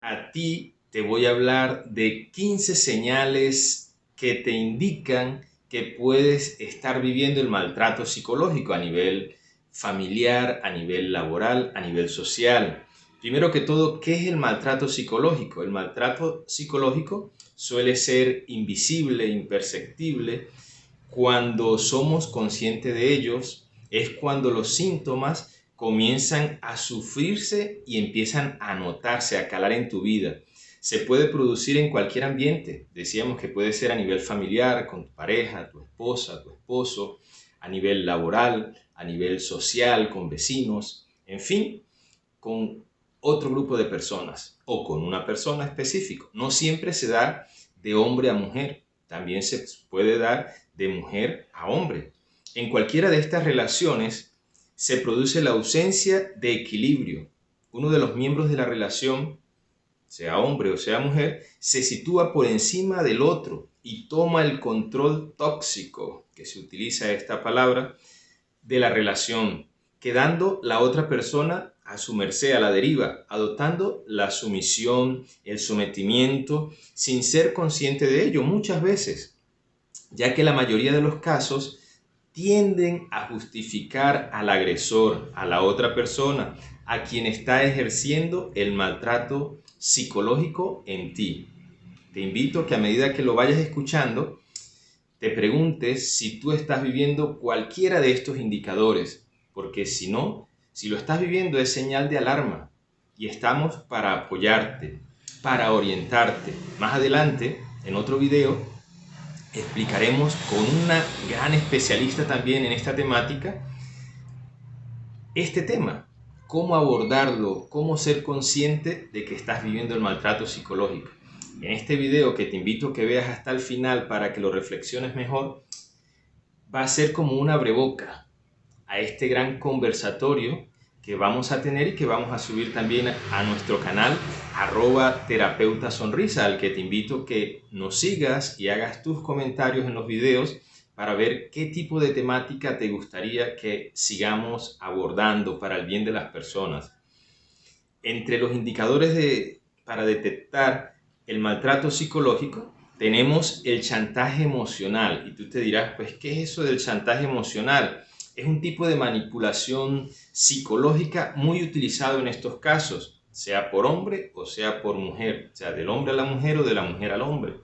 A ti te voy a hablar de 15 señales que te indican que puedes estar viviendo el maltrato psicológico a nivel familiar, a nivel laboral, a nivel social. Primero que todo, ¿qué es el maltrato psicológico? El maltrato psicológico suele ser invisible, imperceptible. Cuando somos conscientes de ellos, es cuando los síntomas comienzan a sufrirse y empiezan a notarse, a calar en tu vida. Se puede producir en cualquier ambiente. Decíamos que puede ser a nivel familiar, con tu pareja, tu esposa, tu esposo, a nivel laboral, a nivel social, con vecinos, en fin, con otro grupo de personas o con una persona específica. No siempre se da de hombre a mujer, también se puede dar de mujer a hombre. En cualquiera de estas relaciones se produce la ausencia de equilibrio. Uno de los miembros de la relación, sea hombre o sea mujer, se sitúa por encima del otro y toma el control tóxico, que se utiliza esta palabra, de la relación, quedando la otra persona a su merced, a la deriva, adoptando la sumisión, el sometimiento, sin ser consciente de ello muchas veces, ya que la mayoría de los casos tienden a justificar al agresor, a la otra persona, a quien está ejerciendo el maltrato psicológico en ti. Te invito a que a medida que lo vayas escuchando, te preguntes si tú estás viviendo cualquiera de estos indicadores, porque si no, si lo estás viviendo es señal de alarma y estamos para apoyarte, para orientarte. Más adelante, en otro video, explicaremos con una gran especialista también en esta temática este tema, cómo abordarlo, cómo ser consciente de que estás viviendo el maltrato psicológico. En este video, que te invito a que veas hasta el final para que lo reflexiones mejor, va a ser como un abreboca a este gran conversatorio que vamos a tener y que vamos a subir también a nuestro canal @terapeutasonrisa, al que te invito que nos sigas y hagas tus comentarios en los videos para ver qué tipo de temática te gustaría que sigamos abordando para el bien de las personas. Entre los indicadores para detectar el maltrato psicológico tenemos el chantaje emocional. Y tú te dirás, pues, ¿qué es eso del chantaje emocional? Es un tipo de manipulación psicológica muy utilizado en estos casos, sea por hombre o sea por mujer, sea del hombre a la mujer o de la mujer al hombre,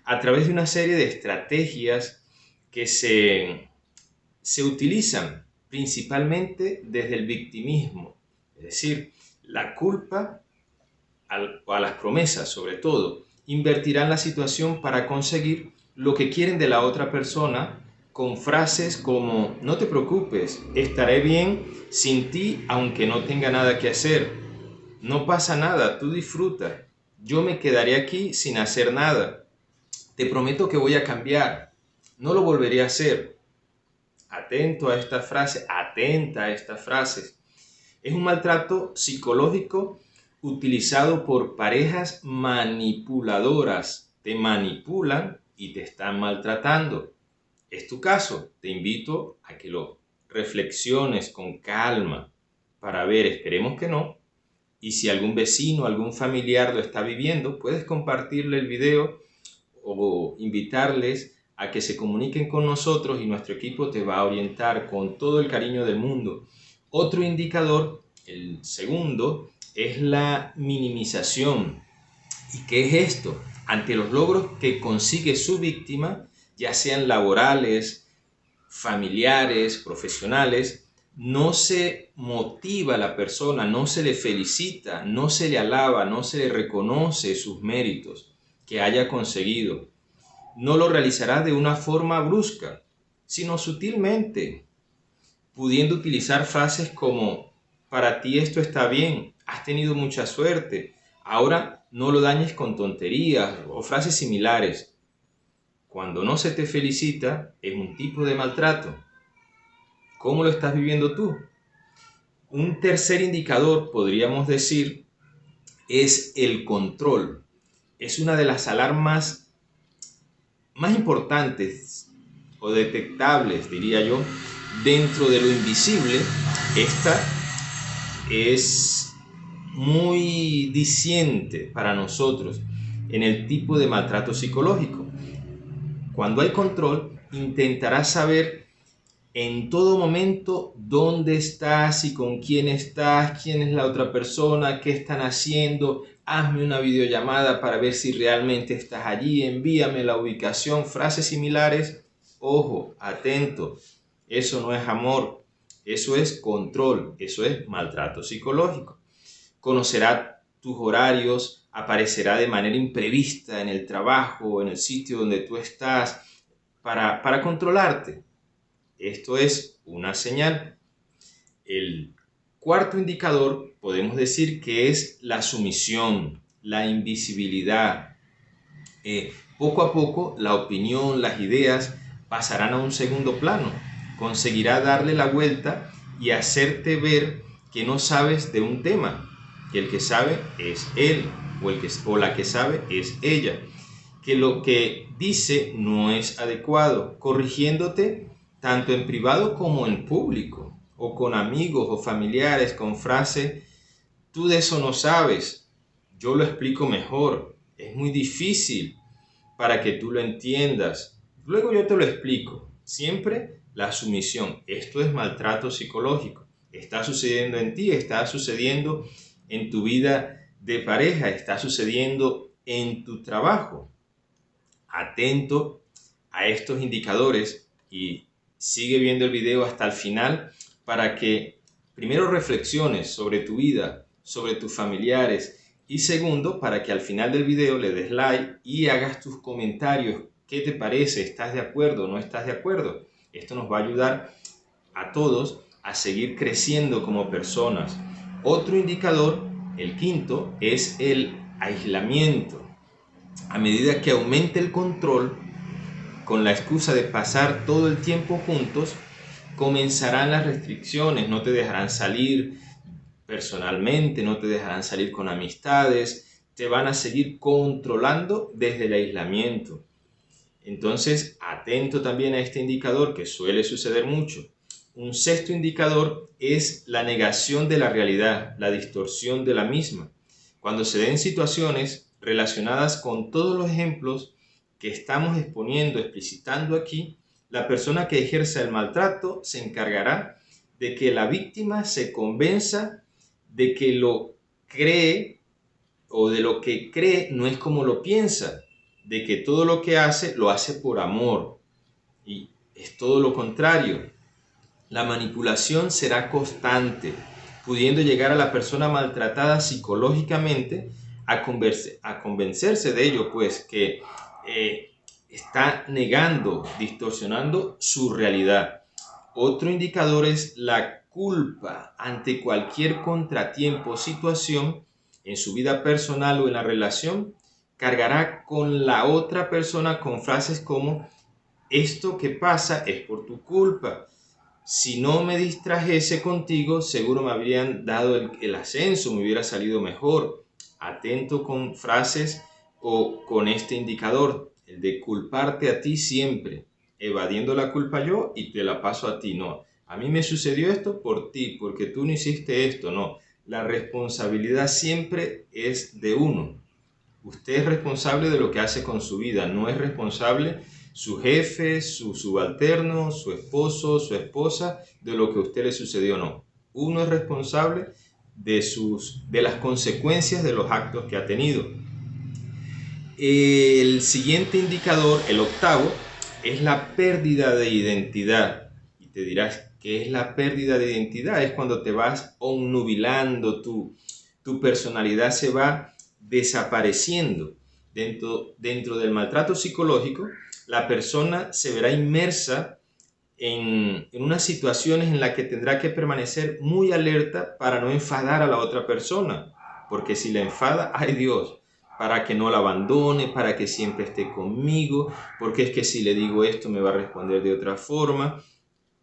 a través de una serie de estrategias que se utilizan principalmente desde el victimismo, es decir, la culpa a las promesas, sobre todo, invertirán la situación para conseguir lo que quieren de la otra persona con frases como: no te preocupes, estaré bien sin ti aunque no tenga nada que hacer, no pasa nada, tú disfruta, yo me quedaré aquí sin hacer nada, te prometo que voy a cambiar, no lo volveré a hacer. Atento a esta frase, atenta a estas frases. Es un maltrato psicológico utilizado por parejas manipuladoras. Te manipulan y te están maltratando. ¿Es tu caso? Te invito a que lo reflexiones con calma para ver, esperemos que no. Y si algún vecino, algún familiar lo está viviendo, puedes compartirle el video o invitarles a que se comuniquen con nosotros y nuestro equipo te va a orientar con todo el cariño del mundo. Otro indicador, el segundo, es la minimización. ¿Y qué es esto? Ante los logros que consigue su víctima, ya sean laborales, familiares, profesionales, no se motiva a la persona, no se le felicita, no se le alaba, no se le reconoce sus méritos que haya conseguido. No lo realizará de una forma brusca, sino sutilmente, pudiendo utilizar frases como: para ti esto está bien, has tenido mucha suerte, ahora no lo dañes con tonterías, o frases similares. Cuando no se te felicita, es un tipo de maltrato. ¿Cómo lo estás viviendo tú? Un tercer indicador, podríamos decir, es el control. Es una de las alarmas más importantes o detectables, diría yo, dentro de lo invisible. Esta es muy diciente para nosotros en el tipo de maltrato psicológico. Cuando hay control, intentarás saber en todo momento dónde estás y con quién estás, quién es la otra persona, qué están haciendo. Hazme una videollamada para ver si realmente estás allí, envíame la ubicación, frases similares. Ojo, atento, eso no es amor, eso es control, eso es maltrato psicológico. Conocerá tus horarios, aparecerá de manera imprevista en el trabajo, en el sitio donde tú estás, para controlarte. Esto es una señal. El cuarto indicador podemos decir que es la sumisión, la invisibilidad. Poco a poco la opinión, las ideas pasarán a un segundo plano. Conseguirá darle la vuelta y hacerte ver que no sabes de un tema, que el que sabe es él o la que sabe es ella, que lo que dice no es adecuado, corrigiéndote tanto en privado como en público, o con amigos o familiares, con frase: tú de eso no sabes, yo lo explico mejor, es muy difícil para que tú lo entiendas, luego yo te lo explico. Siempre la sumisión. Esto es maltrato psicológico. Está sucediendo en ti, está sucediendo en tu vida de pareja, está sucediendo en tu trabajo. Atento a estos indicadores y sigue viendo el video hasta el final para que primero reflexiones sobre tu vida, sobre tus familiares, y segundo, para que al final del video le des like y hagas tus comentarios. ¿Qué te parece? ¿Estás de acuerdo? ¿No estás de acuerdo? Esto nos va a ayudar a todos a seguir creciendo como personas. Otro indicador, el quinto, es el aislamiento. A medida que aumente el control, con la excusa de pasar todo el tiempo juntos, comenzarán las restricciones. No te dejarán salir personalmente, no te dejarán salir con amistades, te van a seguir controlando desde el aislamiento. Entonces, atento también a este indicador, que suele suceder mucho. Un sexto indicador es la negación de la realidad, la distorsión de la misma. Cuando se den situaciones relacionadas con todos los ejemplos que estamos exponiendo, explicitando aquí, la persona que ejerza el maltrato se encargará de que la víctima se convenza de que lo cree, o de lo que cree no es como lo piensa, de que todo lo que hace lo hace por amor, y es todo lo contrario. La manipulación será constante, pudiendo llegar a la persona maltratada psicológicamente a convencerse de ello, pues que está negando, distorsionando su realidad. Otro indicador es la culpa ante cualquier contratiempo o situación en su vida personal o en la relación. Cargará con la otra persona con frases como: esto que pasa es por tu culpa. Si no me distrajese contigo, seguro me habrían dado el ascenso, me hubiera salido mejor. Atento con frases o con este indicador, el de culparte a ti siempre, evadiendo la culpa yo y te la paso a ti. No, a mí me sucedió esto por ti, porque tú no hiciste esto. No, la responsabilidad siempre es de uno. Usted es responsable de lo que hace con su vida, no es responsable su jefe, su subalterno, su esposo, su esposa, de lo que a usted le sucedió. No. Uno es responsable de las consecuencias de los actos que ha tenido. El siguiente indicador, el octavo, es la pérdida de identidad. Y te dirás, ¿qué es la pérdida de identidad? Es cuando te vas obnubilando, tu personalidad se va desapareciendo. Dentro del maltrato psicológico, la persona se verá inmersa en unas situaciones en las que tendrá que permanecer muy alerta para no enfadar a la otra persona, porque si la enfada, ¡ay Dios!, para que no la abandone, para que siempre esté conmigo, porque es que si le digo esto me va a responder de otra forma.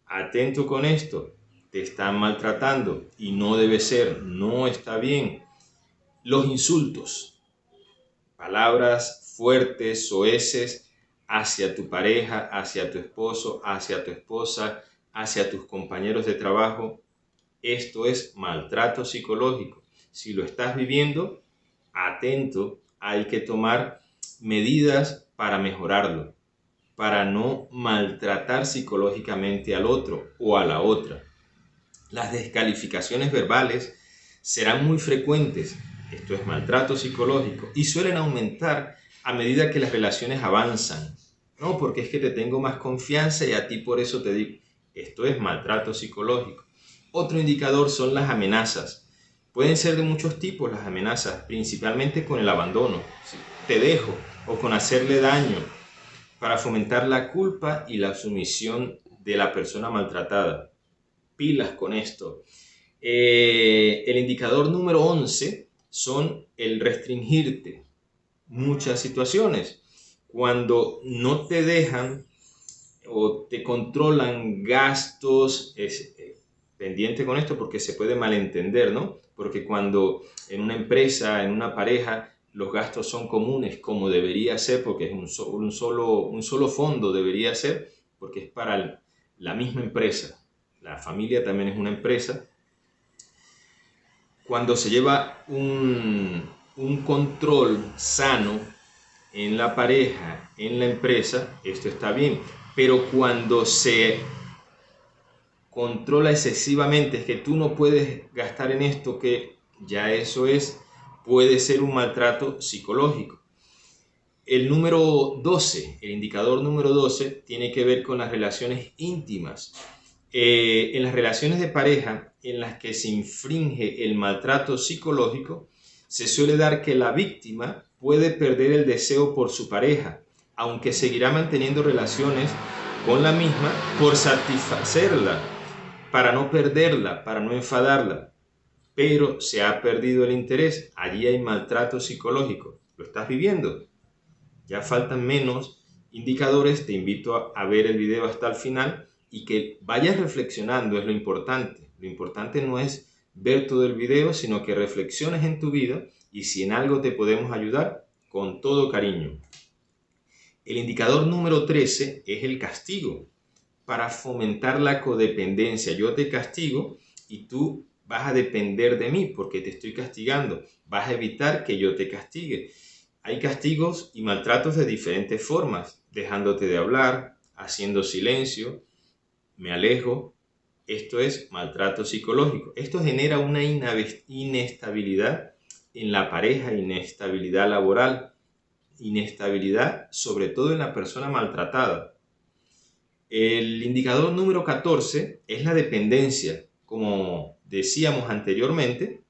Atento con esto, te están maltratando y no debe ser, no está bien. Los insultos, palabras fuertes, soeces, hacia tu pareja, hacia tu esposo, hacia tu esposa, hacia tus compañeros de trabajo. Esto es maltrato psicológico. Si lo estás viviendo, atento, hay que tomar medidas para mejorarlo, para no maltratar psicológicamente al otro o a la otra. Las descalificaciones verbales serán muy frecuentes, esto es maltrato psicológico, y suelen aumentar a medida que las relaciones avanzan. No, porque es que te tengo más confianza y a ti por eso te digo, esto es maltrato psicológico. Otro indicador son las amenazas. Pueden ser de muchos tipos las amenazas, principalmente con el abandono, ¿sí? Te dejo, o con hacerle daño, para fomentar la culpa y la sumisión de la persona maltratada. Pilas con esto. El indicador número 11 son el restringirte. Muchas situaciones, cuando no te dejan o te controlan gastos, pendiente con esto porque se puede malentender, ¿no? Porque cuando en una empresa, en una pareja, los gastos son comunes como debería ser, porque es un solo fondo debería ser, porque es para la misma empresa. La familia también es una empresa. Cuando se lleva un control sano en la pareja, en la empresa, esto está bien. Pero cuando se controla excesivamente, es que tú no puedes gastar en esto, que ya eso puede ser un maltrato psicológico. El número 12, el indicador número 12, tiene que ver con las relaciones íntimas. En las relaciones de pareja en las que se infringe el maltrato psicológico, se suele dar que la víctima puede perder el deseo por su pareja, aunque seguirá manteniendo relaciones con la misma por satisfacerla, para no perderla, para no enfadarla. Pero se ha perdido el interés, allí hay maltrato psicológico. ¿Lo estás viviendo? Ya faltan menos indicadores, te invito a ver el video hasta el final y que vayas reflexionando, es lo importante. Lo importante no es ver todo el video, sino que reflexiones en tu vida y si en algo te podemos ayudar, con todo cariño. El indicador número 13 es el castigo, para fomentar la codependencia. Yo te castigo y tú vas a depender de mí porque te estoy castigando. Vas a evitar que yo te castigue. Hay castigos y maltratos de diferentes formas, dejándote de hablar, haciendo silencio, me alejo. Esto es maltrato psicológico. Esto genera una inestabilidad en la pareja, inestabilidad laboral, inestabilidad sobre todo en la persona maltratada. El indicador número 14 es la dependencia. Como decíamos anteriormente,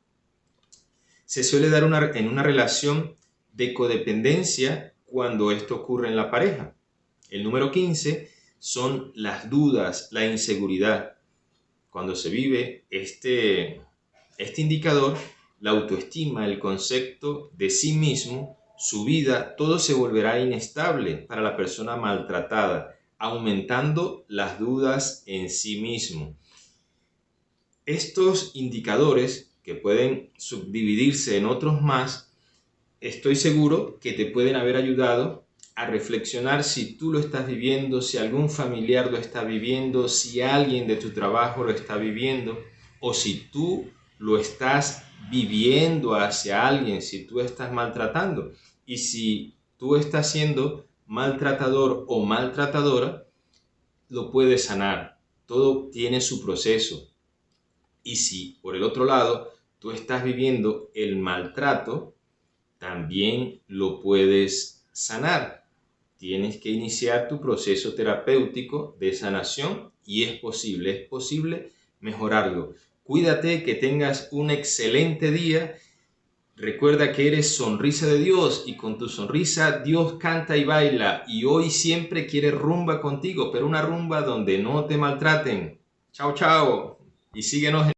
se suele dar en una relación de codependencia cuando esto ocurre en la pareja. El número 15 son las dudas, la inseguridad. Cuando se vive este indicador, la autoestima, el concepto de sí mismo, su vida, todo se volverá inestable para la persona maltratada, aumentando las dudas en sí mismo. Estos indicadores, que pueden subdividirse en otros más, estoy seguro que te pueden haber ayudado a reflexionar si tú lo estás viviendo, si algún familiar lo está viviendo, si alguien de tu trabajo lo está viviendo, o si tú lo estás viviendo hacia alguien, si tú estás maltratando. Y si tú estás siendo maltratador o maltratadora, lo puedes sanar. Todo tiene su proceso. Y si por el otro lado tú estás viviendo el maltrato, también lo puedes sanar. Tienes que iniciar tu proceso terapéutico de sanación y es posible mejorarlo. Cuídate, que tengas un excelente día. Recuerda que eres sonrisa de Dios y con tu sonrisa Dios canta y baila, y hoy siempre quiere rumba contigo, pero una rumba donde no te maltraten. Chao, chao, y síguenos en